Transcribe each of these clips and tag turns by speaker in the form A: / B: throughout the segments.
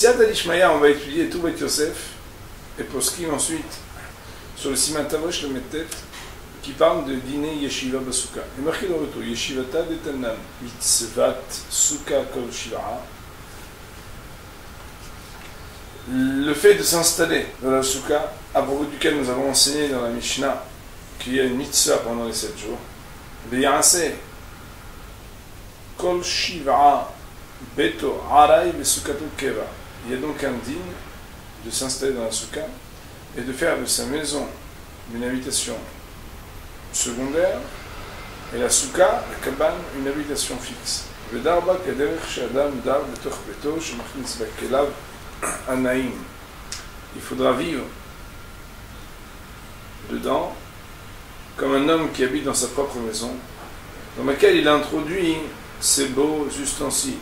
A: Siad al-Ishmaïa, on va étudier tout Beth Yosef et Poskim ensuite sur le Siman Tavosh, le Mettet, qui parle de dîner Yeshiva Basuka. Il marqué dans le retour Yeshivata detanam mitzvat suka kol shiva'a. Le fait de s'installer dans la Souka, à propos duquel nous avons enseigné dans la Mishnah qu'il y a une mitzvah pendant les 7 jours. B'ya'aseh kol shiva'a beto aray besukato keva. Il y a donc un digne de s'installer dans la Souka et de faire de sa maison une habitation secondaire et la Souka, la cabane, une habitation fixe. Il faudra vivre dedans comme un homme qui habite dans sa propre maison, dans laquelle il a introduit ses beaux ustensiles.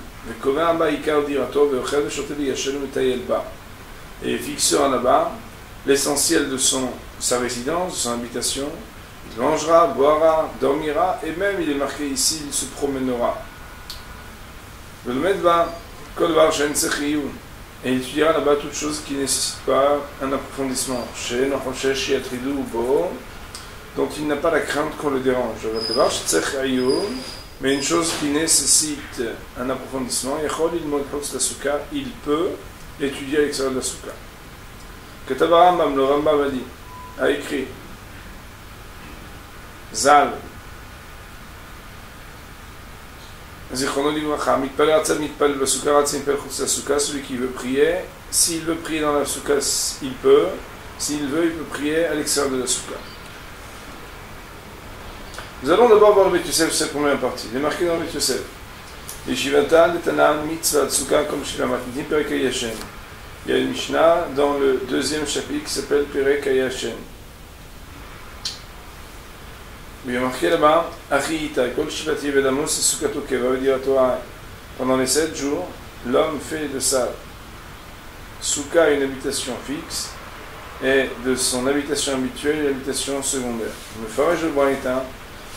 A: Et il fixera là-bas l'essentiel de sa résidence, de son habitation. Il mangera, boira, dormira, et même, il est marqué ici, il se promènera. Et il étudiera là-bas toutes choses qui ne nécessitent pas un approfondissement, dont il n'a pas la crainte qu'on le dérange. Mais une chose qui nécessite un approfondissement, il peut étudier à l'extérieur de la Souka. Katav Rambam, le Rambam a écrit Zal celui qui veut prier, s'il veut prier dans la Souka, il peut. S'il veut, il peut prier à l'extérieur de la Souka. Nous allons d'abord voir le Beth Yosef, cette première partie. Il est marqué dans le Beth Yosef. Yeshivata detanam mitzvah Souka comme Shiva Matnitim Perek Hayashem. Il y a une Mishnah dans le deuxième chapitre qui s'appelle Perek Hayashem. Il y a marqué là-bas Achiyita kol shivati vedamos Soukato Keva veut dire à toi pendant les 7 jours, l'homme fait de sa Souka une habitation fixe et de son habitation habituelle une habitation secondaire. Le Faraj le Braïta.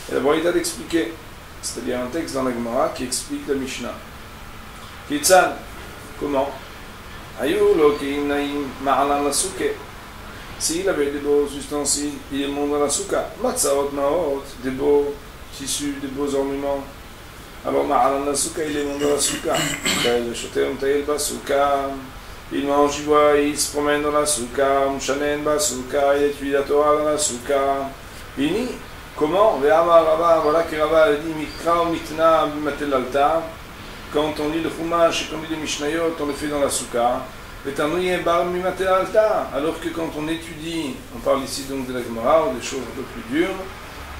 A: Et la Braïta d'expliquer, c'est-à-dire un texte dans la Gemara qui explique la Mishnah. Kitzan, comment? S'il avait des beaux ustensiles, il monte dans la Souka. Matzaot maot, des beaux tissus, des beaux ornements. Alors Ma'alan la Souka, il est monte dans la Souka. Il mange, il boit, il se promène dans la Souka. Mshanen Basuka, il étudie la Torah dans la Souka. Ini. Comment? Voilà que Rava a dit Mikra ou Mitna Matel Alta. Quand on lit le Chumash et qu'on lit les Mishnayot, on le fait dans la Souka. Alors que quand on étudie, on parle ici donc de la Gemara ou des choses un peu plus dures,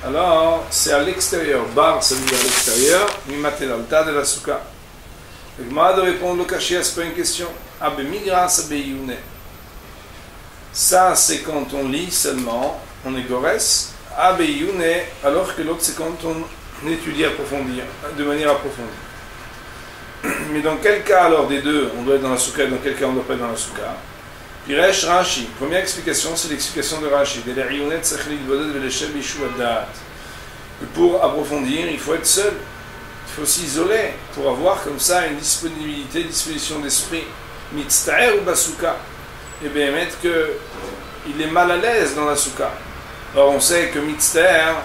A: alors c'est à l'extérieur. Bar, ça veut dire à l'extérieur, Mimatel Alta de la Souka. La Gemara de répondre le Kashia, c'est pas une question. Abe Migras, Abe Yune. Ça, c'est quand on lit seulement, on est Gores. Abe Yune, alors que l'autre c'est quand on étudie approfondir, de manière approfondie. Mais dans quel cas alors des deux on doit être dans la Souka et dans quel cas on ne doit pas être dans la Souka? Piresh Rashi, première explication c'est l'explication de Rashi. Pour approfondir, il faut être seul, il faut s'isoler pour avoir comme ça une disponibilité, disposition d'esprit. Mitztaer ou Basuka, et bien mettre qu'il est mal à l'aise dans la Souka. Or on sait que Mitztaer,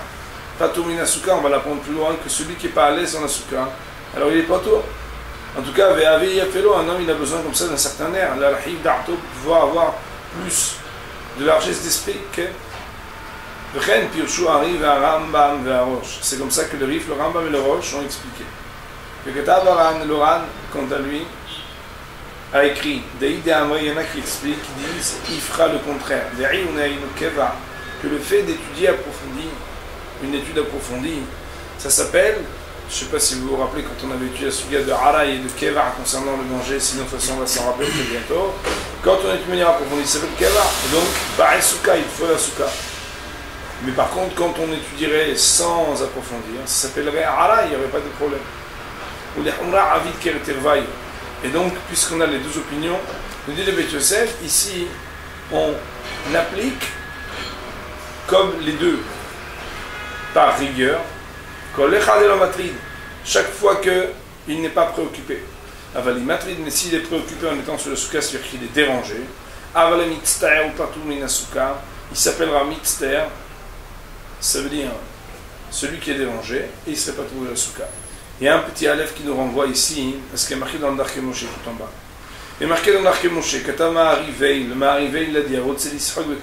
A: Patomina Souka, on va l'apprendre plus loin que celui qui n'est pas à l'aise dans la Souka. Alors il est pas tout. En tout cas, un homme il a besoin comme ça d'un certain air, l'archive d'Arto, pour pouvoir avoir plus de largesse d'esprit que c'est comme ça que le Rif, le Rambam et le Rosh ont expliqué. Le Loran, quant à lui, a écrit, il y en a qui expliquent, qui disent, il fera le contraire. Que le fait d'étudier approfondi, une étude approfondie, ça s'appelle, je ne sais pas si vous vous rappelez quand on avait étudié la suga de Hara et de Keva concernant le danger, sinon de toute façon on va s'en rappeler très bientôt. Quand on est de manière approfondie, ça s'appelle Keva. Et donc, Ba'a Souka, il faut la Souka. Mais par contre, quand on étudierait sans approfondir, ça s'appellerait Hara, il n'y aurait pas de problème. Ou les Humra Avid Keretervaï. Et donc, puisqu'on a les deux opinions, nous dit le Beth Yosef, ici, on applique comme les deux, par rigueur, chaque fois qu'il n'est pas préoccupé. Avalimatrid, mais s'il est préoccupé en étant sur le souka, c'est-à-dire qu'il est dérangé. Avalamitzter ou partout minasuka, il s'appellera mitzter, ça veut dire celui qui est dérangé, et il ne serait pas trouvé le souka. Il y a un petit aleph qui nous renvoie ici, parce qu'il est marqué dans le Darke Moshe tout en bas. Il est marqué dans le Darke Moshe, Katama Arriveil, le Ma'ariveil, il a dit, celui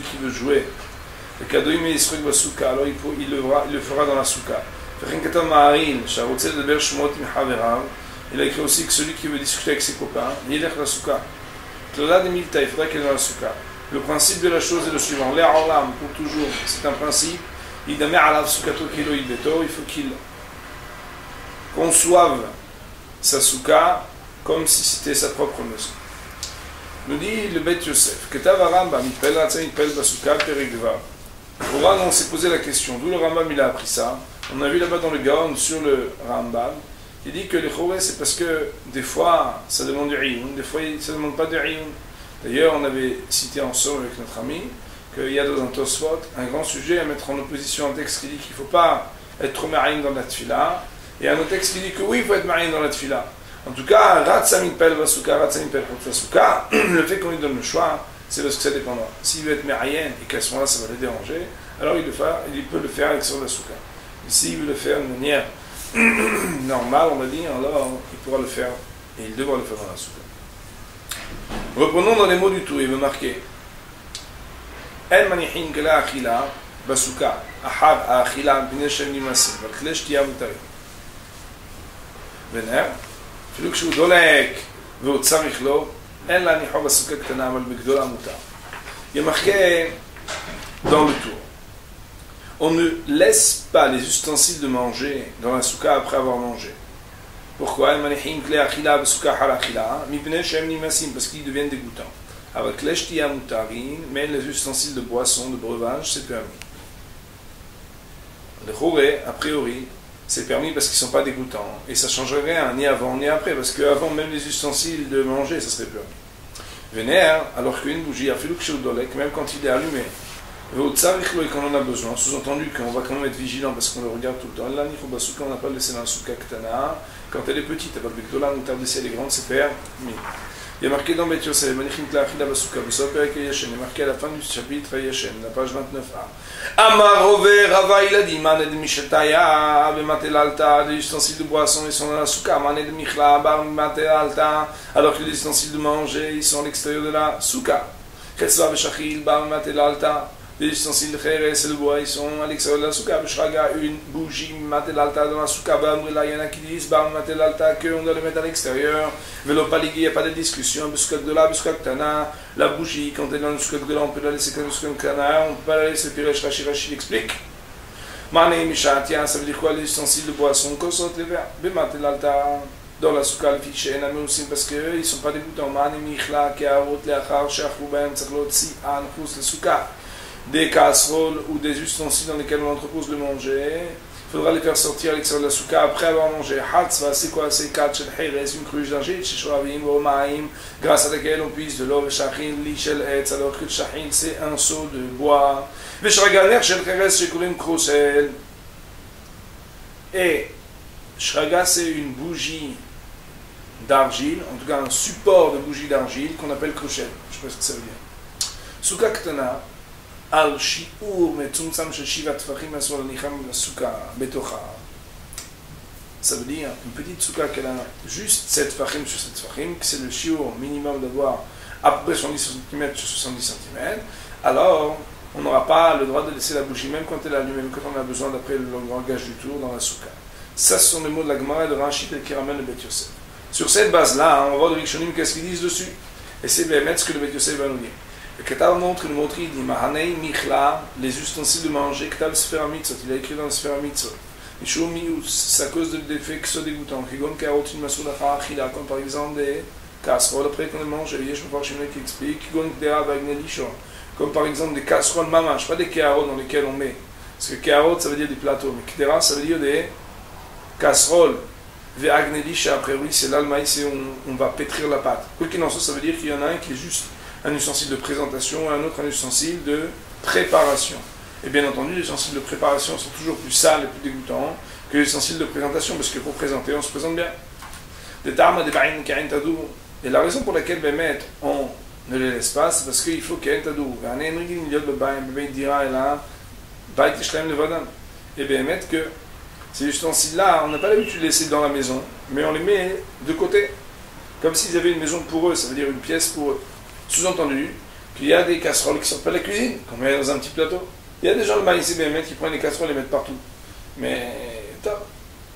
A: qui veut jouer, le cadeau il met Yisrog Basuka, alors il le fera dans la souka. Il a écrit aussi que celui qui veut discuter avec ses copains, il est dans la souka. Il faudra qu'il est dans la souka. Le principe de la chose est le suivant, l'alam pour toujours, c'est un principe, il faut qu'il conçoive sa souka comme si c'était sa propre maison. Nous dit le Beit Yosef, Pourquoi on s'est posé la question, d'où le Rambam il a appris ça? On a vu là-bas dans le Gaon sur le Rambam, il dit que les Choré c'est parce que des fois ça demande du Rioun, des fois ça ne demande pas de Rioun. D'ailleurs on avait cité ensemble avec notre ami qu'il y a dans un Tosfot un grand sujet à mettre en opposition un texte qui dit qu'il ne faut pas être trop marine dans la tfila, et un autre texte qui dit que oui il faut être marine dans la tfila. En tout cas, Ratsaminpel Vasuka, Ratsaminpel Vasuka, le fait qu'on lui donne le choix, c'est parce que ça dépendra. S'il veut être marié et qu'à ce moment-là ça va le déranger, alors il peut le faire avec son Vasuka. S'il veut le faire de manière normale, on va dire, alors il pourra le faire et il devra le faire dans la souka. Reprenons dans les mots du tout, il veut marquer El manihin kela achila basuka ahab achila b'nei shem nimasim v'klesh tiyah mutarim vener אפילו כשהוא דולק והוא צריך לו, אין להניחו בסוכה קטנה, אבל בגדולה מותר. Il y a marqué dans le tour. On ne laisse pas les ustensiles de manger dans la souka après avoir mangé. Pourquoi? Parce qu'ils deviennent dégoûtants. Avec l'eshtia mutarin, mais les ustensiles de boisson, de breuvage, c'est permis. Le choré, a priori, c'est permis parce qu'ils ne sont pas dégoûtants. Et ça ne changerait rien, ni avant, ni après, parce qu'avant, même les ustensiles de manger, ça serait permis. Vénère, alors qu'une bougie, même quand il est allumé, et qu'on en a besoin, sous-entendu qu'on va quand même être vigilant parce qu'on le regarde tout le temps. Là, on n'a pas laissé dans la souka ktana. Quand elle est petite, elle est grande, c'est permis. Il y a marqué dans Beit Yosef, il y a marqué à la fin du chapitre Yashen, la page 29a. Amar Rove Rava il a dit, Maned Mishetaya, Bematel Alta, des ustensiles de boisson, ils sont dans la souka, Maned Michla, Bar Bematel Alta, alors que les ustensiles de manger, ils sont à l'extérieur de la souka. Chetzva Beshachil, Bar Bematel Alta, les ustensiles de Kheres et le bois, ils sont à l'extérieur de la souka. Beshraga, une bougie, Matel Alta dans la souka. Bamrila, il y en a qui disent, Bar Matel Alta, qu'on doit le mettre à l'extérieur. Velo Paligui, il n'y a pas de discussion. Beskak de là, Beskak Tana, la bougie, quand elle est dans le Beskak de là, on peut la laisser comme Beskak Tana, on peut pas la laisser. Piresh Rashi Rashi l'explique. Mané Mishatia, ça veut dire quoi les ustensiles de boisson? Kosot les verres. Bematel Alta, dans la souka, le fiché, mais aussi parce qu'ils ne sont pas dégoûtants. Mané Michla, Kearot, Leachar, Shachou, Ben, Tsaklot, Si, An, Kous, le souka. Des casseroles ou des ustensiles dans lesquels on propose de manger, il faudra les faire sortir à l'extérieur de la souka après avoir mangé. Hatzva, c'est quoi? C'est 4 shel Heres, une cruche d'argile, chez Shoravim, Romaim, grâce à laquelle on puise de l'eau, Shachin, li shel Etz, alors que le Shachin c'est un seau de bois. Veshraga shel Heres, chez Kurim Krosel. Et Shraga, c'est une bougie d'argile, en tout cas un support de bougie d'argile qu'on appelle Krosel. Je sais pas ce que ça veut dire. Souka Ktana. Al shiur metzumtzam shel shiva tfachim asur l'nicham souka betocha. Ça veut dire une petite souka qu'elle a juste 7 tfachim sur 7 tfachim, que c'est le shiur minimum d'avoir à peu près 70 cm sur 70 cm. Alors, on n'aura pas le droit de laisser la bougie même quand elle est allumée, même quand on a besoin d'après le langage du tour dans la souka. Ça, ce sont les mots de la Gemara et de Rachid qui ramènent le Beit Yosef. Sur cette base-là, on va voir le Rishonim qu'est-ce qu'ils disent dessus. Et c'est bien ce que le Beit Yosef va nous dire. Le Ketab montre, il dit Mahanei Michla, les ustensiles de manger, Ketab Sfera Mitzot, il a écrit dans le Sfera Mitzot. Mishum Mius, c'est à cause des faits qui sont dégoûtants. Kigon Karotin Masulacha Achila, comme par exemple des casseroles après qu'on les mange, et je peux voir chez moi qui explique, Kigon Kdera Bagnelishon, comme par exemple des casseroles mamash, pas des kéarot dans lesquels on met. Parce que kéarot ça veut dire des plateaux, mais Kdera ça veut dire des casseroles. Ve'agnelisha, après oui, c'est là le maïs et on va pétrir la pâte. Quoi qu'il en soit, ça veut dire qu'il y en a un qui est juste un ustensile de présentation et un autre un ustensile de préparation. Et bien entendu, les ustensiles de préparation sont toujours plus sales et plus dégoûtants que les ustensiles de présentation, parce que pour présenter, on se présente bien. Et la raison pour laquelle on ne les laisse pas, c'est parce qu'il faut qu'il y ait un tadou. Et bien que ces ustensiles-là, on n'a pas l'habitude de les laisser dans la maison, mais on les met de côté, comme s'ils avaient une maison pour eux, ça veut dire une pièce pour eux. Sous-entendu qu'il y a des casseroles qui ne sortent pas de la cuisine, qu'on met dans un petit plateau. Il y a des gens de maïs qui prennent les casseroles et les mettent partout. Mais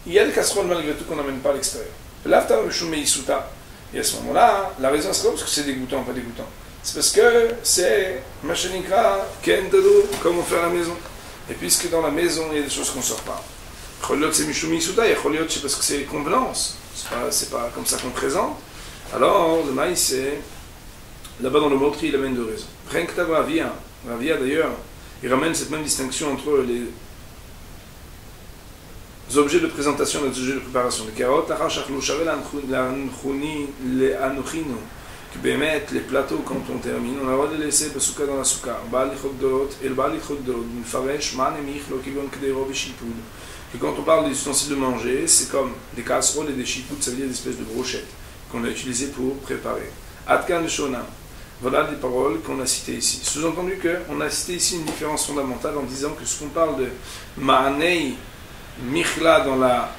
A: il y a des casseroles malgré tout qu'on n'amène pas à l'extérieur. Et à ce moment-là, la raison c'est pas parce que c'est dégoûtant ou pas dégoûtant. C'est parce que c'est machinikra, kentado, comme on fait à la maison. Et puisque dans la maison, il y a des choses qu'on ne sort pas. C'est Mishumi Isuta, c'est parce que c'est convenance. C'est pas comme ça qu'on présente. Alors, le maïs, c'est. Là-bas dans le Motri, il amène deux raisons. Renkta Ravia d'ailleurs, il ramène cette même distinction entre les objets de présentation et les objets de préparation. Les carottes, les plateaux, quand on termine, on a le droit de les laisser dans la souka. Et quand on parle des ustensiles de manger, c'est comme des casseroles et des chipoutes, ça veut dire des espèces de brochettes qu'on a utilisées pour préparer. Atkan de Shona. Voilà des paroles qu'on a citées ici. Sous-entendu qu'on a cité ici une différence fondamentale en disant que ce qu'on parle de Ma'anei Michla dans la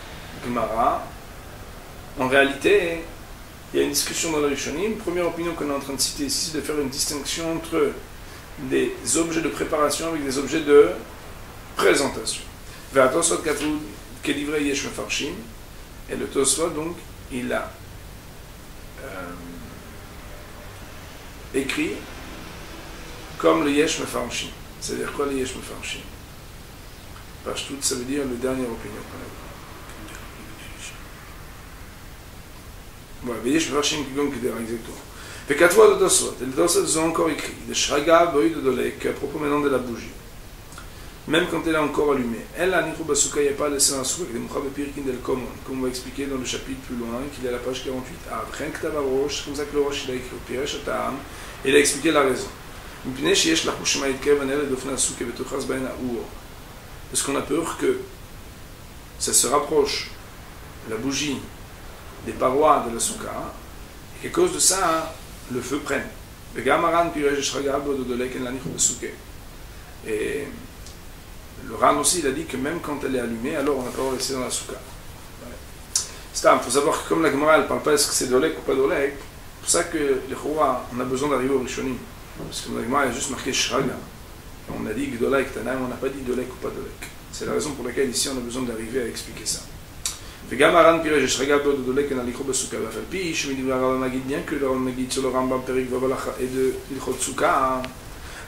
A: Gemara, en réalité, il y a une discussion dans la Rishonim. Première opinion qu'on est en train de citer ici, c'est de faire une distinction entre des objets de préparation avec des objets de présentation. Et le Tosfot, donc, il a écrit comme le Yesh Mefarshim. C'est-à-dire quoi le Yesh Mefarshim? Pashtout, ça veut dire le dernier opinion qu'on a. Voilà, le Yesh Mefarshim qui gonne exactement. Et quatre fois de Tosfot. Et le Tosfot ont encore écrit de Shraga Boïd de Dolek à propos maintenant de la bougie. Même quand elle est encore allumée. Elle, la Nichou Basuka, il n'y a pas laissé un souk avec des Mouchabe Pirkin del Komon, comme on va expliquer dans le chapitre plus loin, qu'il est à la page 48. Ah, Ren Ktava Rosh, c'est comme ça que le Rosh il a écrit au Piresh Atam, et il a expliqué la raison. Parce qu'on a peur que ça se rapproche, la bougie, des parois de la souka, et qu'à cause de ça, le feu prenne. Et le Ran aussi, il a dit que même quand elle est allumée, alors on n'a pas le droit de laisser dans la souka. Il faut savoir que comme la Gemara, elle ne parle pas est-ce que c'est dolek ou pas dolek, c'est pour ça que les Choua, on a besoin d'arriver au Rishonim. Parce que la Gemara, il a juste marqué Shraga. On a dit Gdolek, Tanaim, on n'a pas dit dolek ou pas dolek. C'est la raison pour laquelle ici on a besoin d'arriver à expliquer ça. Bien que le Rav Magid sur le Rambam Perik Vavalacha et de Ilchot Souka,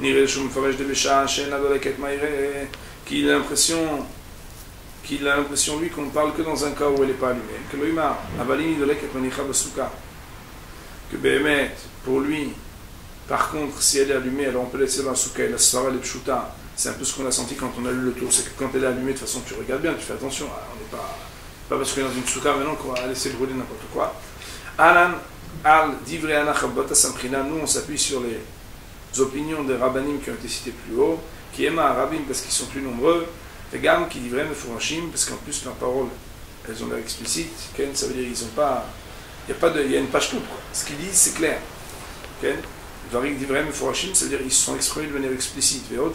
A: Nirel Shum Faresh de Besha, Shen Adolek et Maïre, qu'il a l'impression, lui, qu'on ne parle que dans un cas où elle n'est pas allumée. Que l'Oïmar, Avalini Dolek et Manicha Basuka. Que Behemet, pour lui, par contre, si elle est allumée, alors on peut laisser dans la souka et la svara, les pshuta. C'est un peu ce qu'on a senti quand on a lu le tour. C'est que quand elle est allumée, de toute façon, tu regardes bien, tu fais attention. On n'est pas parce qu'on est dans une souka maintenant qu'on va laisser brûler n'importe quoi. Alan, al, divrei anachabata samchina. Nous, on s'appuie sur les opinions des rabbanim qui ont été cités plus haut, qui aiment à rabbin parce qu'ils sont plus nombreux, et gam qui divrei mefourachim, parce qu'en plus, leurs paroles, elles ont l'air explicites. Ça veut dire qu'ils n'ont pas. Il y a une page toute. Ce qu'ils disent, c'est clair. Varik divrei mefourachim, ça veut dire qu'ils se sont exprimés de manière explicite. Et en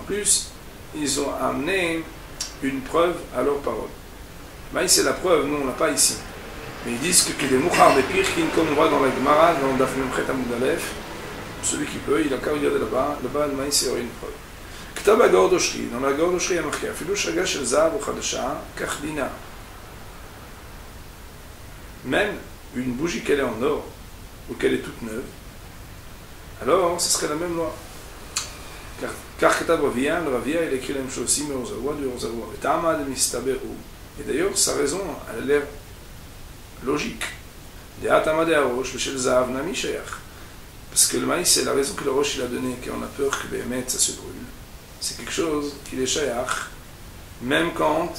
A: plus, ils ont amené une preuve à leurs paroles. Mais c'est la preuve, nous on l'a pas ici. Mais ils disent que les mouchar des pirkin, comme on voit dans la Gemara, dans Daf Memchet Amud Aleph, celui qui peut, il a qu'à regarder là-bas, le maïs aurait une preuve. K'tab Agor Doshri, dans la Agor Doshri, il y a marqué Afilu Shaga Shel Zahav ou Chadasha, Kachdina. Même une bougie qu'elle est en or, ou qu'elle est toute neuve, alors ce serait la même loi. Car K'tab Ravia, le Ravia, il écrit la même chose aussi, mais Ozawa du Ozawa. Et Tama de Mistaberu. Et d'ailleurs, sa raison, elle a l'air logique. Parce que le maïs, c'est la raison que le roche il a donnée, qu'on a peur que les mètres ça se brûle. C'est quelque chose qui est shayach, même quand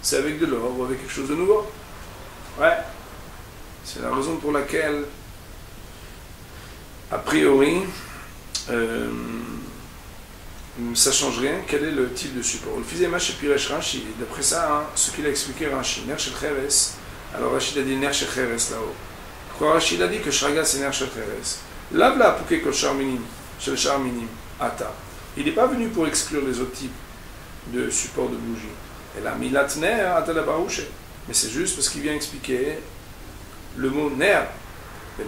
A: c'est avec de l'or ou avec quelque chose de nouveau. Ouais. C'est la raison pour laquelle, a priori, ça ne change rien. Quel est le type de support? Le fizema chez Piresh Rashi, d'après ça, ce qu'il a expliqué Rashi, Ner Shel Cheres, Alors Rachid a dit Ner Shecheres là-haut. Pourquoi Rachid a dit que Shraga c'est Ner Shecheres? Lavla Pouké Kol Charminim, Shel Charminim, Ata. Il n'est pas venu pour exclure les autres types de supports de bougies. Elle a mis l'atner Ata la Barouche. Mais c'est juste parce qu'il vient expliquer le mot Ner. Et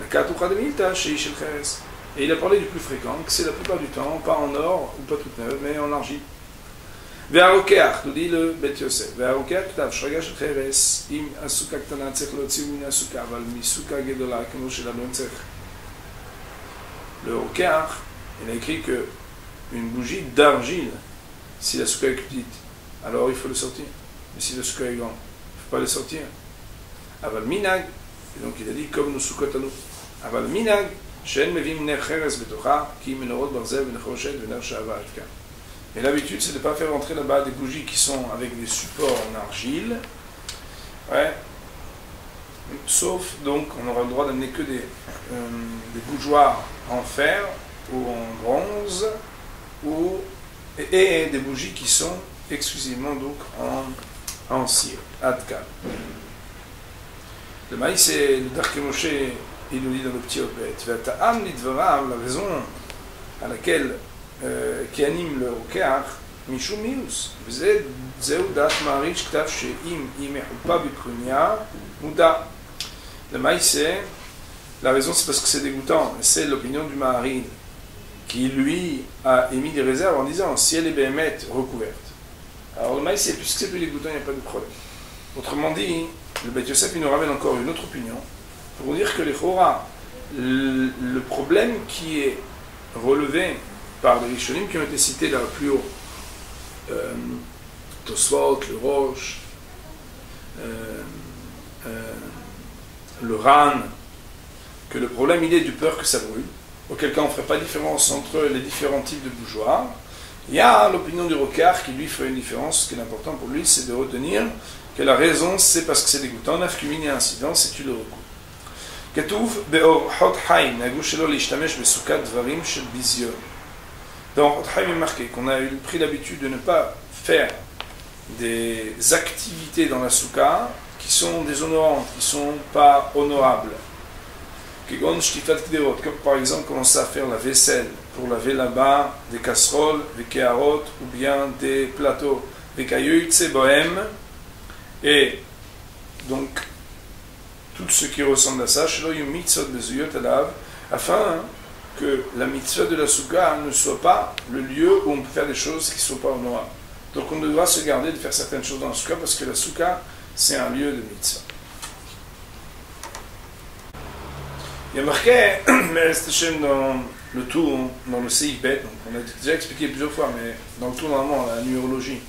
A: il a parlé du plus fréquent, que c'est la plupart du temps, pas en or ou pas toute neuve, mais en argile. והרוקח, nous dit le Bet Yosef, והרוקח כתב שרגע של חרס, אם הסוכה קטנה צריך להוציא מן הסוכה, אבל מסוכה גדולה כמו שלנו צריך. Le rokach, il a écrit que une bougie d'argile, si la souka est petite, alors il faut le sortir. Mais si la souka est grande, il ne faut pas le sortir. Aval minag, et donc il a dit comme nos soukot à nous. Aval minag, she'en mevim ner cheres betocha, ki menorot barzel v'nechoshet v'ner sha'ava adka. Et l'habitude, c'est de ne pas faire rentrer là-bas des bougies qui sont avec des supports en argile. Ouais. Sauf, donc, on aura le droit d'amener que des bougeoirs en fer ou en bronze et des bougies qui sont exclusivement donc en cire, adkal. Le maïs, c'est le Darkei Moshe, il nous dit dans le petit Obet, Vata'am lidvarav, la raison à laquelle qui anime le rokach, Mishum Mius, Zeu Dat Marich Ktav She'im Imehupa Bikrunia Muda. Le maïs, c'est la raison, c'est parce que c'est dégoûtant. C'est l'opinion du Maharin qui, lui, a émis des réserves en disant si elle est béhémeth recouverte. Alors le maïs, c'est puisque c'est plus dégoûtant, il n'y a pas de problème. Autrement dit, le Bet Yosef, il nous ramène encore une autre opinion pour dire que les Chora, le problème qui est relevé par les Rishonim qui ont été cités là plus haut, Tosfot, le Roche, le Ran, que le problème il est du peur que ça brûle, auquel cas on ne ferait pas différence entre les différents types de bougeoirs. Il y a l'opinion du rokach qui lui ferait une différence. Ce qui est important pour lui, c'est de retenir que la raison c'est parce que c'est dégoûtant, nafkumin et incidence, et tu le recouvres. כתוב באורחות חיים, נהגו שלא להשתמש בסוכת דברים של ביזיון. Dans Orhot Haim, il est marqué qu'on a pris l'habitude de ne pas faire des activités dans la souka qui sont déshonorantes, qui ne sont pas honorables. Comme par exemple commencer à faire la vaisselle pour laver là-bas des casseroles, des keharot ou bien des plateaux, des kayutse bohem, et donc tout ce qui ressemble à ça, afin que la mitzvah de la souka ne soit pas le lieu où on peut faire des choses qui ne sont pas honorables. Donc on devra se garder de faire certaines choses dans la souka parce que la souka c'est un lieu de mitzvah. Il y a marqué, mais reste dans le tour, dans le Seif Bet, donc on a déjà expliqué plusieurs fois, mais dans le tour normalement, la numérologie,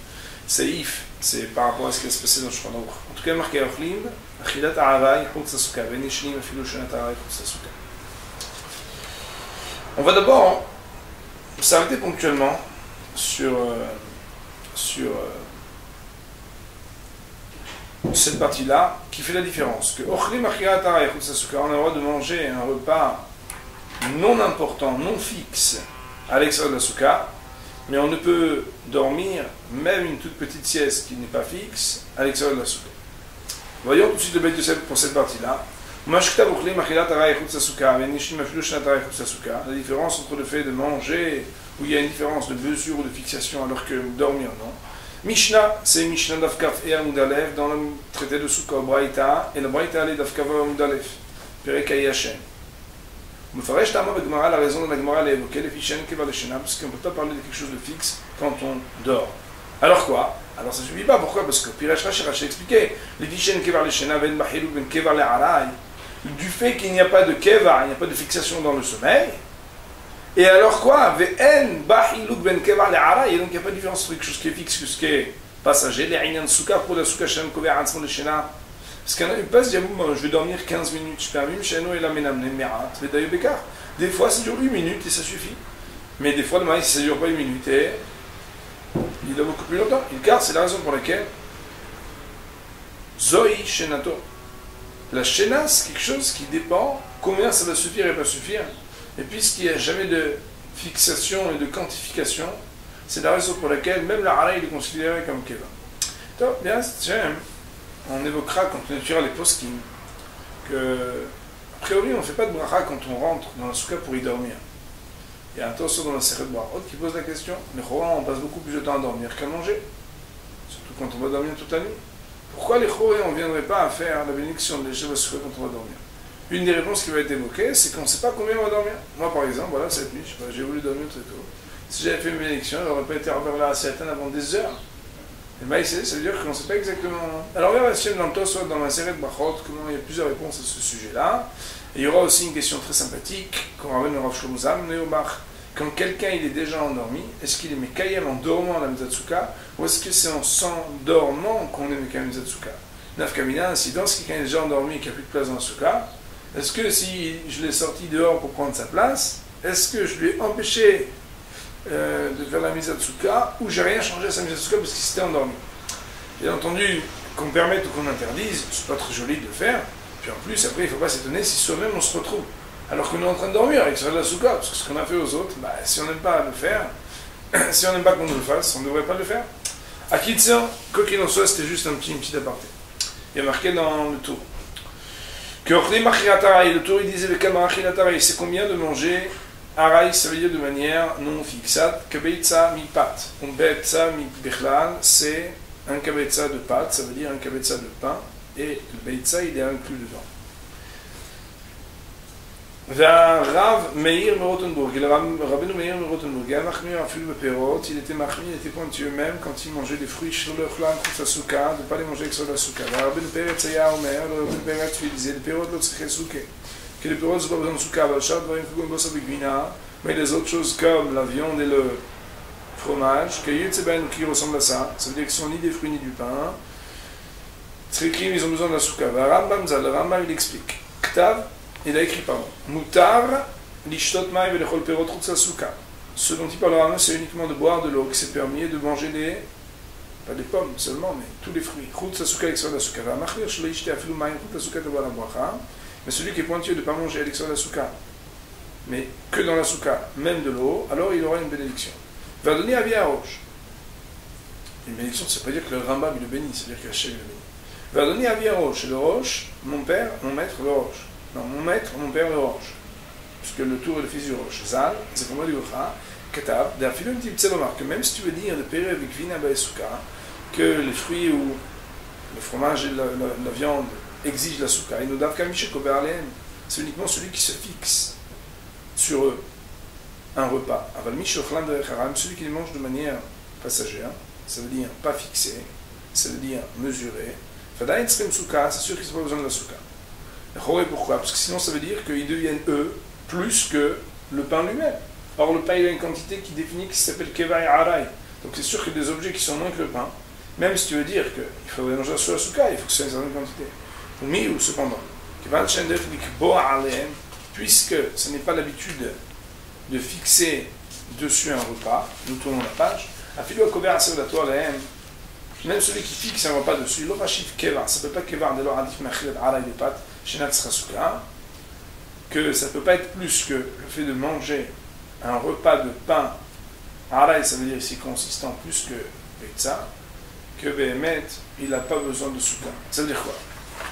A: Seif, c'est par rapport à ce qui va se passer dans Shulchan Aruch. En tout cas, marqué Achlim, Achilat Ha'arai, Chutz HaSouka, Venishlim, Afilu Shenat Ha'arai, Chutz HaSouka. On va d'abord s'arrêter ponctuellement sur cette partie-là qui fait la différence. Que Ochlim Achilat Ha'arai, Chutz HaSouka, on a le droit de manger un repas non important, non fixe à l'extérieur de la souka, mais on ne peut dormir même une toute petite sieste qui n'est pas fixe à l'extérieur de la souka. Voyons tout de suite le Bet Yosef pour cette partie-là. La différence entre le fait de manger, où il y a une différence de mesure ou de fixation alors que dormir non. Mishnah, c'est Mishnah Dafkaf et Amudalef dans le traité de Souka au Braïta, et le Braïta allait Dafkaf et Amudalef, Perek Hayashem. Mefaresh Tama Begmara, la raison de la Gemara l'a évoqué, les fichen Kevar le Shena, parce qu'on ne peut pas parler de quelque chose de fixe quand on dort. Alors quoi? Alors ça ne suffit pas, pourquoi? Parce que Piresh Rashi a expliqué, les fichen Kevar le Shena, Ben Bahilou, Ben Kevar le Arai, du fait qu'il n'y a pas de Kevar, il n'y a pas de fixation dans le sommeil, et alors quoi? Ve'en Bahilou, Ben Kevar le Arai, et donc il n'y a pas de différence entre quelque chose qui est fixe que ce qui est passager, les Aïnan Souka, pour la Souka Shem Kover Hatzman le Shena. Parce qu'il y en a une passe, je vais dormir 15 minutes, je permets, chez nous, et la ménamne, merat, les daïo békar. Des fois, ça dure 1 minute et ça suffit. Mais des fois, le maïs, ça ne dure pas 1 minute et il a beaucoup plus longtemps. Car c'est la raison pour laquelle Zoï Shenato. La Shena, c'est quelque chose qui dépend combien ça va suffire et pas suffire. Et puisqu'il n'y a jamais de fixation et de quantification, c'est la raison pour laquelle même la Hara, il est considéré comme Keva. Donc, bien, j'aime. on évoquera quand on étudiera les poskim que, a priori, on ne fait pas de bracha quand on rentre dans la souka pour y dormir. Il y a un tosseur dans la série de Barot qui pose la question, le Choran, on passe beaucoup plus de temps à dormir qu'à manger, surtout quand on va dormir toute la nuit. Pourquoi les Choré, on ne viendrait pas à faire la bénédiction de l'échelle souka quand on va dormir? Une des réponses qui va être évoquée, c'est qu'on ne sait pas combien on va dormir. Moi, par exemple, voilà, cette nuit, j'ai voulu dormir très tôt. Si j'avais fait une bénédiction, elle n'aurait pas été vers la Asiatan avant des heures. Et Maïsé, ça veut dire qu'on ne sait pas exactement. Alors, on va essayer dans le Tos, soit dans la série de Brachot, comment il y a plusieurs réponses à ce sujet-là. Et il y aura aussi une question très sympathique, qu'on ramène au Rav Shlomo Zalman Neubach. Quand quelqu'un il est déjà endormi, est-ce qu'il est Mekayem en dormant à la Mizatsuka, ou est-ce que c'est en s'endormant qu'on est Mekayem Mizatsuka? Nafkamina, si dans ce quelqu'un est déjà endormi et qu'il n'y a plus de place dans la Souka, est-ce que si je l'ai sorti dehors pour prendre sa place, est-ce que je lui ai empêché de faire la Mizatsuka, ou j'ai rien changé à sa Mizatsuka parce qu'il s'était endormi? Bien entendu, qu'on permette ou qu'on interdise, c'est pas très joli de le faire. Puis en plus, après, il ne faut pas s'étonner si soi-même on se retrouve. Alors qu'on est en train de dormir avec la souka, parce que ce qu'on a fait aux autres, bah, si on n'aime pas le faire, si on n'aime pas qu'on nous le fasse, on ne devrait pas le faire. À Kitsan, quoi qu'il en soit, c'était juste un petit aparté. Il y a marqué dans le tour que le tour il disait c'est combien de manger Araï, ça veut dire de manière non fixate, Kabetza mi pat. Un betza mi bichlal, c'est un kabetza de pâte, ça veut dire un kabetza de pain, et le beitza il est inclus dedans. Rav Meir Merotenburg, le Rabbeinu Meir Merotenburg, il était machmir, il était pointueux même quand il mangeait des fruits sur le chlan contre la souka, de ne pas les manger avec sur la souka. Le Rabbeinu Peretz Aya Omer, le Rabbeinu Peretz lui disait, les perot l'autre c'est souka, que les perot n'ont pas besoin de souka, mais les autres choses comme la viande et le fromage, qui ressemblent à ça, ça veut dire qu'ils sont ni des fruits ni du pain, ils ont besoin de la souka. Le Rambam il explique, Ktav, il a écrit pardon. Mutar, lishtot maï velechol perot chutz souka. Ce dont il parlera, c'est uniquement de boire de l'eau, que c'est permis de manger pas des pommes seulement, mais tous les fruits. Chutz souka l'extra de la souka. Machlir shelo yishte afilu maï chutz souka de boire la bracha. Mais celui qui est pointueux de ne pas manger à l'extra de la souka, mais que dans la souka, même de l'eau, alors il aura une bénédiction. Va donner avis à Roche. Une bénédiction, ça ne veut pas dire que le Rambam il le bénit, c'est-à-dire que Hachem le bénit. Va donner avis à Roche. Et le Roche, mon père, mon maître, le Roche. Non, mon maître, mon père, le Roche. Puisque le tour est le fils du Roche. Zal, c'est comme moi du Rocha, Katab, d'Afilum Tibtselomar, que même si tu veux dire de Péré avec Vina Baesuka, que les fruits ou le fromage et la viande exigent la souka, et nous dav Kamiché Koberalem, c'est uniquement celui qui se fixe sur eux un repas. Aval Mishochlan de Haram, celui qui les mange de manière passagère, ça veut dire pas fixé, ça veut dire mesuré. Fadaïn Srim Souka, c'est sûr qu'ils n'ont pas besoin de la souka. Pourquoi? Parce que sinon ça veut dire qu'ils deviennent eux plus que le pain lui-même. Or le pain il a une quantité qui définit qui s'appelle Keva et Arai. Donc c'est sûr que des objets qui sont moins que le pain, même si tu veux dire qu'il faudrait manger sur la souka, il faut que ce soit une certaine quantité. Mais ou cependant, puisque ce n'est pas l'habitude de fixer dessus un repas, nous tournons la page, même celui qui fixe un repas dessus, l'orachif Keva, ça ne peut pas Keva de l'oradif machilat Arai des pâtes, que ça ne peut pas être plus que le fait de manger un repas de pain, Arai, ça veut dire ici consistant plus que Betza, que Behemet, il n'a pas besoin de souka. Ça veut dire quoi?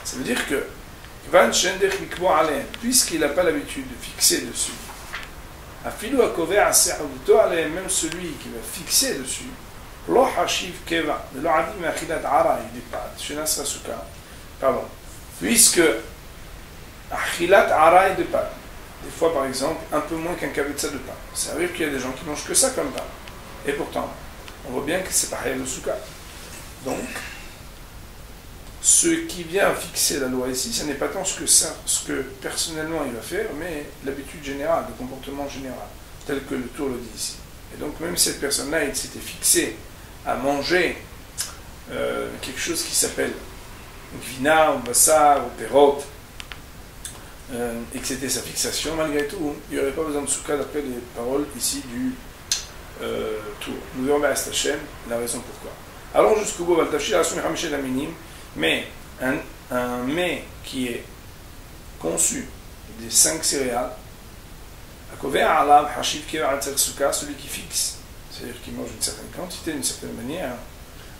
A: Ça veut dire que puisqu'il n'a pas l'habitude de fixer dessus, même celui qui va fixer dessus, pardon, puisque achilat arai de pain, des fois par exemple un peu moins qu'un kabetza de pain, ça veut dire qu'il y a des gens qui mangent que ça comme pain, et pourtant on voit bien que c'est pareil le souka. Donc ce qui vient fixer la loi ici, ce n'est pas tant ce que personnellement il va faire, mais l'habitude générale, le comportement général, tel que le tour le dit ici. Et donc même cette personne-là, il s'était fixé à manger quelque chose qui s'appelle gvina, ou bassar, ou perot, et que c'était sa fixation, malgré tout, il n'y aurait pas besoin de souka d'après les paroles ici du tour. Nous verrons à Hachem la raison pourquoi. Allons jusqu'au bout, mais un mets qui est conçu des 5 céréales, celui qui fixe, c'est-à-dire qu'il mange une certaine quantité, d'une certaine manière,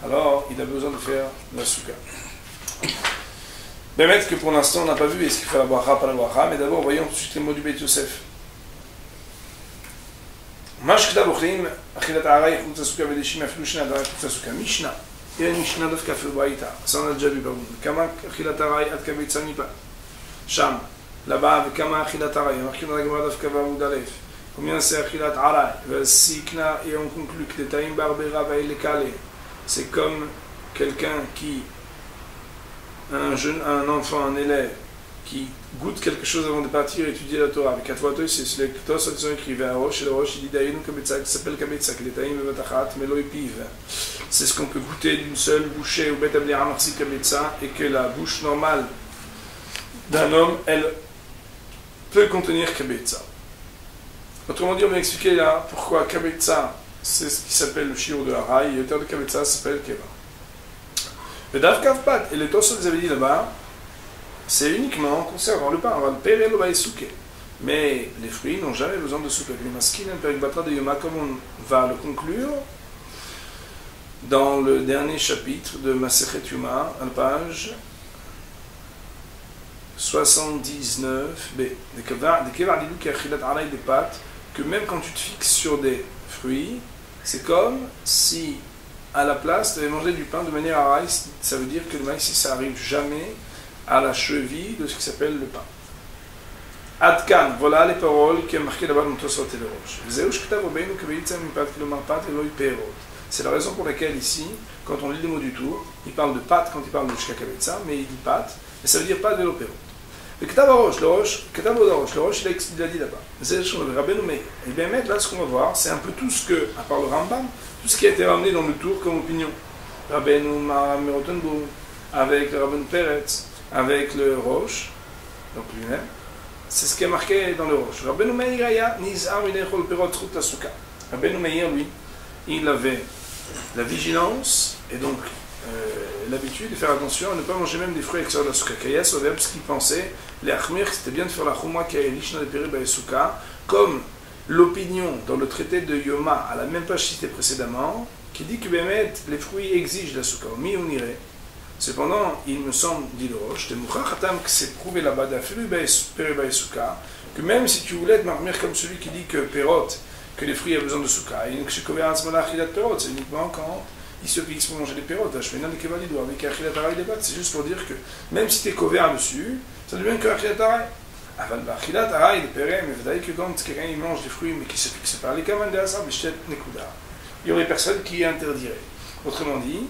A: alors il a besoin de faire la souka. Permettre que pour l'instant on n'a pas vu est-ce qu'il fait la bracha, pas la bracha, mais d'abord voyons tout de suite les mots du Beit Yosef. Mashkda Bochrim, Achilat Aray, Chutasuka Vedeshim, Aflushna, Daray, Chutasuka, Mishnah. Il y a une Mishnah d'Afka Fubaïta, ça on a déjà vu par contre. Kama Achilat Aray, Adka Beitsanipa. Sham, là-bas, Kama Achilat Aray, marqué dans la Gemara d'Afka Vaoudalef. Combien c'est Achilat Aray? Sikna, et on conclut que les Taïm Barbera va les caler. C'est comme quelqu'un qui. Un enfant, un élève qui goûte quelque chose avant de partir étudier la Torah. Avec Atvotoy, c'est les Ktos, ils ont écrit à Roche, et le Roche, il dit Daïnou Kabetza, qui s'appelle Kabetza, qui est Taïm Bevatachat, Meloi Piv. C'est ce qu'on peut goûter d'une seule bouchée, ou Betabli Amarsi Kabetza, et que la bouche normale d'un homme, elle peut contenir Kabetza. Autrement dit, on va expliquer là pourquoi Kabetza, c'est ce qui s'appelle le shiur de Harai, et l'auteur de Kabetza s'appelle Keva. Le Dav Kavpat, et les Tosot avaient dit là-bas, c'est uniquement concernant le pain, on va le père et le baïsouké. Mais les fruits n'ont jamais besoin de souka. Les masquines, un perikbatra de Yoma, comme on va le conclure dans le dernier chapitre de Masechet Yoma, à la page 79b. Des kevar dilou qui achilat alay des pâtes, que même quand tu te fixes sur des fruits, c'est comme si à la place, tu avais mangé du pain de manière araï, ça veut dire que le maïs, ça n'arrive jamais à la cheville de ce qui s'appelle le pain. Adkan, voilà les paroles qui sont marquées là-bas dans Tosot et le Roche. C'est la raison pour laquelle ici, quand on lit les mots du tour, il parle de pâte quand il parle de shkakabetza, mais il dit pâte, et ça veut dire pâte de l'opéro. Le Ketav Roche, le Roche, il a dit là-bas. Et bien, là, ce qu'on va voir, c'est un peu tout ce que, à part le Rambam, tout ce qui a été ramené dans le tour comme opinion. Rabbeinu Maram Rotenbourg, avec le Rabbeinu Peretz, avec le Roche, donc lui-même, c'est ce qui est marqué dans le Roche. Rabbeinu Meir Aya, Nizar Minechol Perot Chut Asuka. Rabbeinu Meir, lui, il avait la vigilance et donc l'habitude de faire attention à ne pas manger même des fruits extérieurs de la Souka. Kayas, au verbe, ce qu'il pensait, les Achmir, c'était bien de faire la Chouma qui a l'Ishna de Peri Baïsouka, comme l'opinion dans le traité de Yoma, à la même page citée précédemment, qui dit que Bémet, les fruits exigent la Souka. Mi on irait. Cependant, il me semble, dit le Roche, que c'est prouvé là-bas que même si tu voulais te marmire comme celui qui dit que Perot, que les fruits ont besoin de Souka, c'est uniquement quand il se fixe pour manger les Perot. C'est juste pour dire que même si tu es couvert dessus, ça devient que Achilat Aray. Achilat Aray, les Perret, mais vous savez que quand quelqu'un il mange des fruits mais qui se fixe par les Kaman de Asab, il y aurait personne qui interdirait. Autrement dit,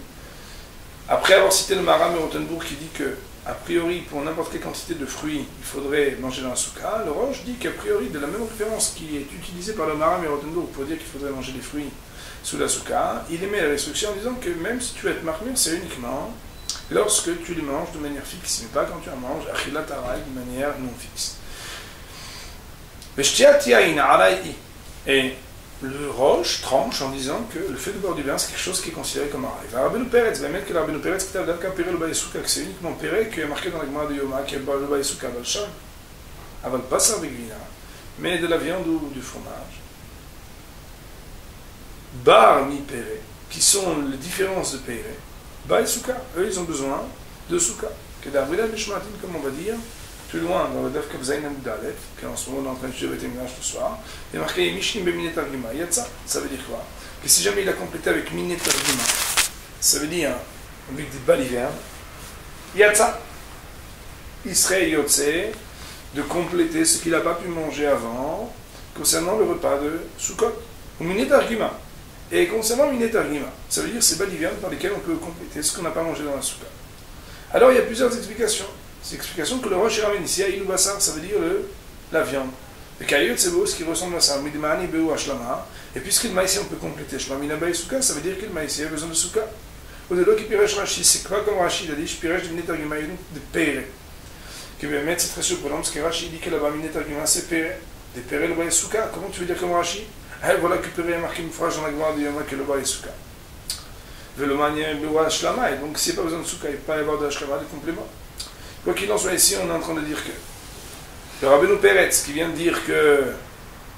A: après avoir cité le Maram et Rotenbourg qui dit que, a priori, pour n'importe quelle quantité de fruits, il faudrait manger dans la souka, le Roche dit qu'a priori, de la même référence qui est utilisée par le Maram et Rotenbourg pour dire qu'il faudrait manger des fruits sous la souka, il émet la restriction en disant que même si tu veux être marmir, c'est uniquement lorsque tu les manges de manière fixe, mais pas quand tu en manges achilat aray de manière non fixe. Et le Roche tranche en disant que le fait de boire du vin, c'est quelque chose qui est considéré comme araï. Rabbeinu Peretz va mettre que Rabbeinu Peretz qui t'a d'Avka Péré le Baïsouka, que c'est uniquement Péré qui est marqué dans la Gemara de Yoma, qui est le Baïsouka Balcham, avant de passer avec vina, mais de la viande ou du fromage. Bar mi Péré, qui sont les différences de Péré, Baïsouka, eux ils ont besoin de Souka, que d'Avrila Bishmatin, comme on va dire, plus loin, dans le Daf Kavzaïn Amoudalet, qu'en ce moment on est en train de jouer avec Téménage ce soir, il est marqué Mishnim Beminet Argima. Yatsa, ça veut dire quoi? Que si jamais il a complété avec Minet Argima, ça veut dire avec des balivernes, Yatsa, il serait Yotse de compléter ce qu'il n'a pas pu manger avant concernant le repas de Sukkot, ou Minet Argima. Et concernant Minet Argima, ça veut dire ces balivernes par lesquelles on peut compléter ce qu'on n'a pas mangé dans la Sukkot. Alors il y a plusieurs explications. C'est l'explication que le Roche ramène ici à Iloubassar, ça veut dire la viande. Le Kayot, c'est beau, ce qui ressemble à ça. Midmani, Beu, Ashlama. Et puisque le maïsé, on peut compléter Shmamina Baï Souka, ça veut dire que le maïsé a besoin de Souka. Ou de l'eau qui pirèche Rashi, c'est quoi comme Rashi? Il a dit, je pirèche de Minet Arguma, de Péré. Que bien mettre, c'est très surprenant, parce que Rashi dit que là-bas, Minet Arguma, c'est Péré. De Péré, le Baï Souka. Comment tu veux dire comme Rashi? Voilà que Péré a marqué une phrase dans la Gemara de Yoma que le Baï Souka. Velomani, Beu, Ashlama. Et donc, s'il n'y a pas besoin de Souka, il ne peut pas y avoir de Ashlama, de complément. Quoi qu'il en soit, ici, on est en train de dire que le Rabbeinu Peretz, qui vient de dire que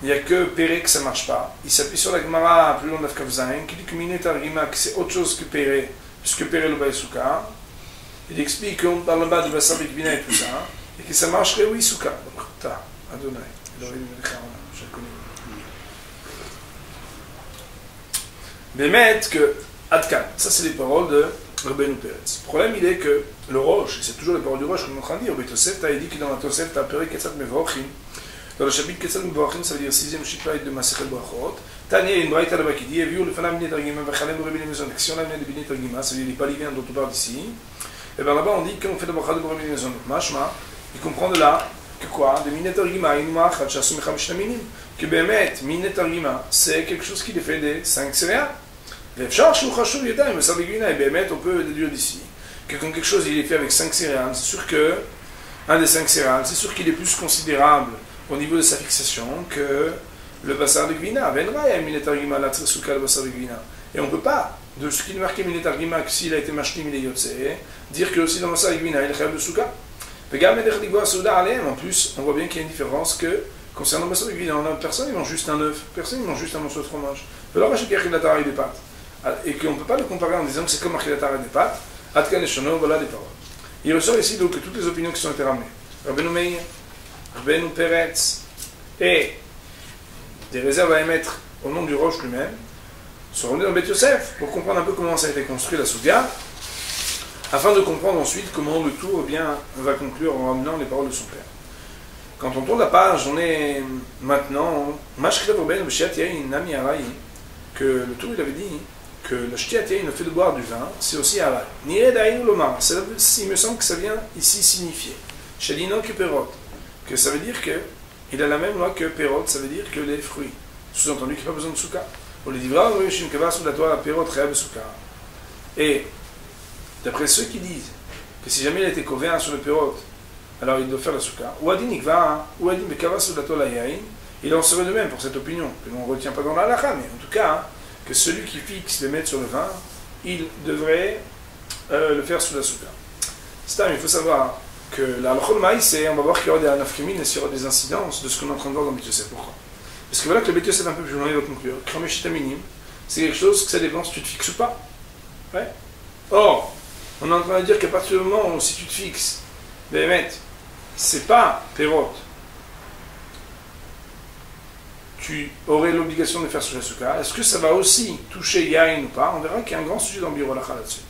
A: il n'y a que Péré que ça ne marche pas, il s'appuie sur la Gemara plus loin d'Afkavzaïn, qui dit que Minet Argima, que c'est autre chose que Péré, puisque Péré le Baïsouka, Il explique qu'on parle là-bas de Bassar Bekvina et tout ça, hein, et que ça marcherait, oui, Souka. Donc, t'as, Adonai. Je connais. Bémet que, Adkan, ça c'est les paroles de Rabbeinu Peretz. Le problème, il est que le Roche, c'est toujours les paroles du Roche qu'on est en train de dire, au Tosef, t'as dit que dans la Tosef, t'as appelé Ketzat Mevorchim. Dans le chapitre Ketzat Mevorchim, ça veut dire 6e chapitre de Masechet Brachot. Tania, une braïta là-bas qui dit, Eviou le fanam Binet Argima, Vachalem Rebine Maison, si on a amené de Binet Argima, ça veut dire les Paliviens dont on parle ici. Et bien là-bas, on dit qu'on fait le Bracha de Rebine Maison. Mashma, il comprend de là que quoi? De Minet Argima, Inuma, Chachasum Echamishaminim. Que Bémet, Minet Argima, c'est quelque chose qui est fait des 5 céréales. Et Bémet, on peut déduire d'ici que quand quelque chose il est fait avec 5 céréales, c'est sûr que un des 5 céréales, c'est sûr qu'il est plus considérable au niveau de sa fixation que le Bassar de Gvina. Et on ne peut pas, de ce qui est marqué Minet Argima, que s'il a été machlim, il est yotse, dire que aussi dans le Bassar de Gvina, il est chayab de souka. En plus, on voit bien qu'il y a une différence que concernant le Bassar de Gvina, personne ne mange juste un œuf, personne ne mange juste un morceau de fromage. Alors, je vais la taille des pâtes. Et qu'on ne peut pas le comparer en disant que c'est comme marqué la taille des pâtes. Atkan et Shono, voilà des paroles. Il ressort ici donc que toutes les opinions qui sont été ramenées, Rabbeinu Meir, Rabbeinu Peretz, et des réserves à émettre au nom du Roche lui-même, sont revenus dans Beth Yosef pour comprendre un peu comment ça a été construit la Souga, afin de comprendre ensuite comment le tour va conclure en ramenant les paroles de son père. Quand on tourne la page, on est maintenant, que le tour il avait dit que le shtiatia, le fait de boire du vin, c'est aussi halal. Il me semble que ça vient ici signifier, Shadino que perot, que ça veut dire que il a la même loi que perot, ça veut dire que les fruits. Sous-entendu qu'il n'y a pas besoin de souka. Et d'après ceux qui disent que si jamais il a été couvert sur le perot, alors il doit faire la souka. Il en serait de même pour cette opinion, que l'on ne retient pas dans la halakha, mais en tout cas, que celui qui fixe les mètres sur le vin, il devrait le faire sous la souka. C'est-à-dire, il faut savoir que la halakha de maïs, on va voir qu'il y aura des anafkimines et qu'il y aura des incidences de ce qu'on est en train de voir dans le Beth Yosef. Pourquoi? Parce que voilà que le Beth Yosef un peu plus loin, il va conclure. C'est quelque chose que ça dépend si tu te fixes ou pas. Ouais. Or, on est en train de dire qu'à partir du moment où si tu te fixes, Bémet, c'est pas Perot, tu aurais l'obligation de faire sur la souka. Est-ce que ça va aussi toucher Yain ou pas? On verra qu'il y a un grand sujet dans Biro Lacha là-dessus.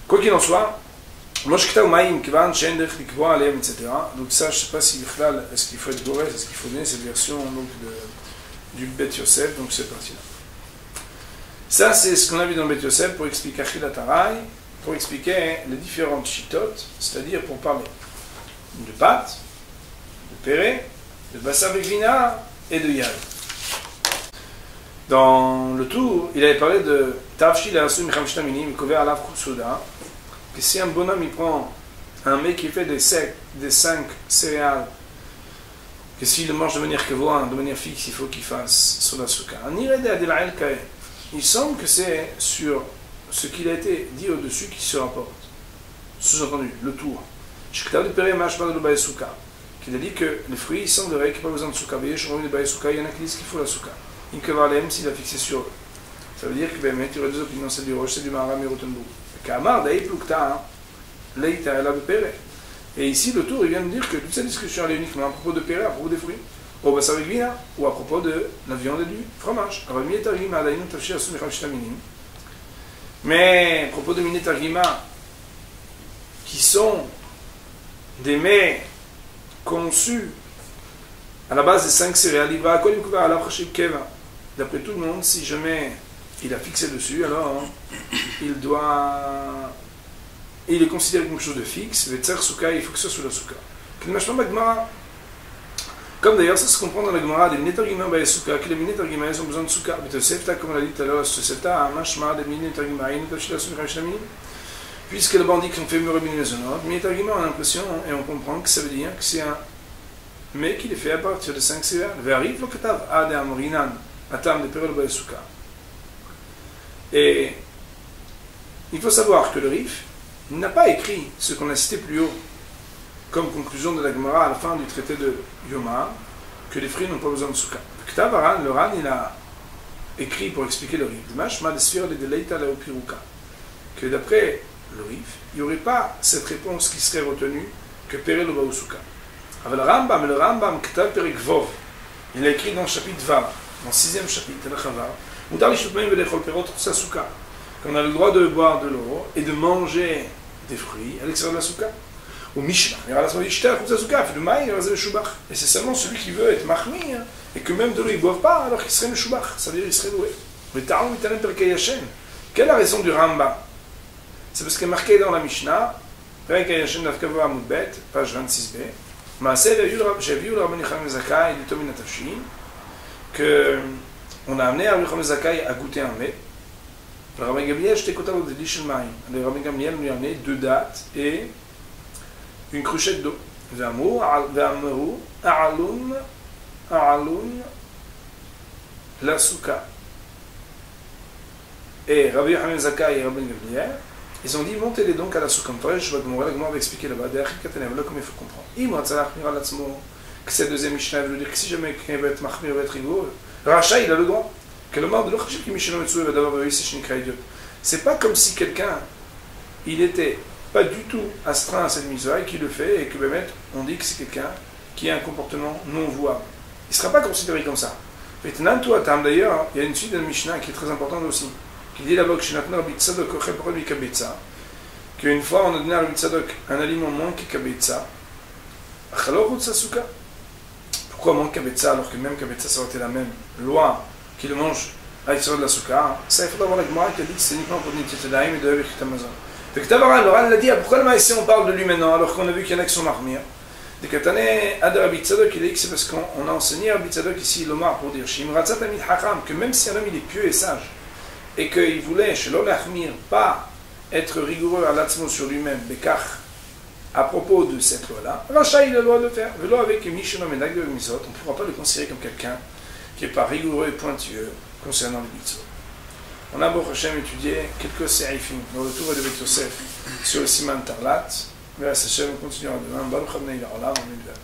A: Quoi qu'il en soit, Moshkita ou Maïm, Kivan, Shendech, Likvoa, Alem, etc. Donc ça, je ne sais pas si est-ce qu'il faut être Gorez, est-ce qu'il faut donner cette version donc, du Beth Yosef, donc cette partie-là. Ça, c'est ce qu'on a vu dans le Beth Yosef pour expliquer Achilat Harai, pour expliquer les différentes chitotes, c'est-à-dire pour parler de pâte, de péré, de Bassar Bekvina et de Yain. Dans le tour, il avait parlé de Tavshil Asum Khamshta Minim, Kover Alav Kutsuda, que si un bonhomme il prend un mec qui fait des 5 céréales, que s'il le mange de manière kevoa, de manière fixe, il faut qu'il fasse sur la souka. Il semble que c'est sur ce qu'il a été dit au-dessus qui se rapporte. Sous-entendu, le tour. Qu'il a dit que les fruits, il semblerait qu'il n'y a pas besoin de souka. Il y en a qui disent qu'il faut la souka. S'il a fixé sur eux. Ça veut dire que il y aurait deux opinions, c'est du Roche, c'est du Maharam et Rotenbourg. Et ici, le tour, il vient de dire que toute cette discussion est uniquement à propos de péré, à propos des fruits, au Bassar Bekvina, ou à propos de la viande et du fromage. Mais à propos de Minet Argima, qui sont des mets conçus à la base des 5 céréales, d'après tout le monde, si jamais il a fixé dessus, alors il est considéré comme quelque chose de fixe. Vetzer souka, il faut que ce soit sous la souka. Comme d'ailleurs ça se comprend dans la Gemara des Minet Argima by souka, que les Minet Argima ont besoin de souka. Mais comme on l'a dit tout à l'heure, c'est un mashma des Minet Argima, puisque le bandit qui ont fait Murabin Mezonot, Minet Argima, on a l'impression et on comprend que ça veut dire que c'est un mais qu'il est fait à partir de 5 céréales. Ve'arif lo katav ade amorinan atam de perol by souka. Et il faut savoir que le Rif n'a pas écrit ce qu'on a cité plus haut comme conclusion de la Gemara à la fin du traité de Yoma, que les fruits n'ont pas besoin de souka. Le Ran, il a écrit pour expliquer le Rif, que d'après le Rif, il n'y aurait pas cette réponse qui serait retenue que Perel ou Baousuka. Avec le Rambam, K'tav Perek Vov, il a écrit dans le chapitre Vav, dans le 6e chapitre, le Chavav, Moutar Lishutmaim Velechol Perot Sasuka, qu'on a le droit de boire de l'eau et de manger des fruits à l'extérieur de la souka. Ou Mishnah, et c'est seulement celui qui veut être mahmir et que même de l'eau il ne boive pas alors qu'il serait meshubach, c'est-à-dire il serait loué. Quelle est la raison du Rambam? C'est parce qu'il est marqué dans la Mishnah, page 26b, qu'on a amené à Rabbi Zakai à goûter un mets. Le Rabbi Gamliel, le Rabbi Gamliel lui a amené 2 dattes et une cruchette d'eau. La souka. Et Rabbi Zakai et Rabbi Gamliel, ils ont dit montez-les donc à la souka. Je vais vous expliquer là-bas, comme il faut comprendre. Que cette deuxième Mishnah veut dire que si jamais quelqu'un va être mahmir, va être rigoureux, Racha, il a le droit. C'est pas comme si quelqu'un, il était pas du tout astreint à cette mitzvah et qu'il le fait et que on dit que c'est quelqu'un qui a un comportement non vouable. Il ne sera pas considéré comme ça. D'ailleurs, il y a une suite de Mishnah qui est très importante aussi, qui dit là-bas qu'une fois on a donné à Rabbi Tzadok un aliment moins que kabetza. Pourquoi moins que kabetza alors que même kabetza ça aurait été la même loi qui le mange à l'extérieur de la souka? Ça, il faudra voir la Gemara qui a dit que c'est uniquement pour Nititadaim et de Avechit Amazon. Donc Tavaran l'a dit, pourquoi ici on parle de lui maintenant alors qu'on a vu qu'il y en a qui sont marmir? De Katane Ad Rabbi Tzadok, il a dit que c'est parce qu'on a enseigné à Rabbi Tzadok ici l'Omar pour dire Shim Ratzat Amit Hakam, que même si un homme il est pieux et sage et qu'il voulait chez l'Olachmir pas être rigoureux à l'atzmo sur lui-même, Bekach, à propos de cette loi-là, Racha il a le droit de le faire. Velo avec Mishonom et Nagde Misot, on ne pourra pas le considérer comme quelqu'un qui n'est pas rigoureux et pointueux concernant les mitzvot. On a Baruch Hashem étudié quelques sérifim dans le tour de Beit Yosef sur le Siman Tarlat. Mais à Hashem, on continuera demain. Baruch Adonai La'olam, Amen.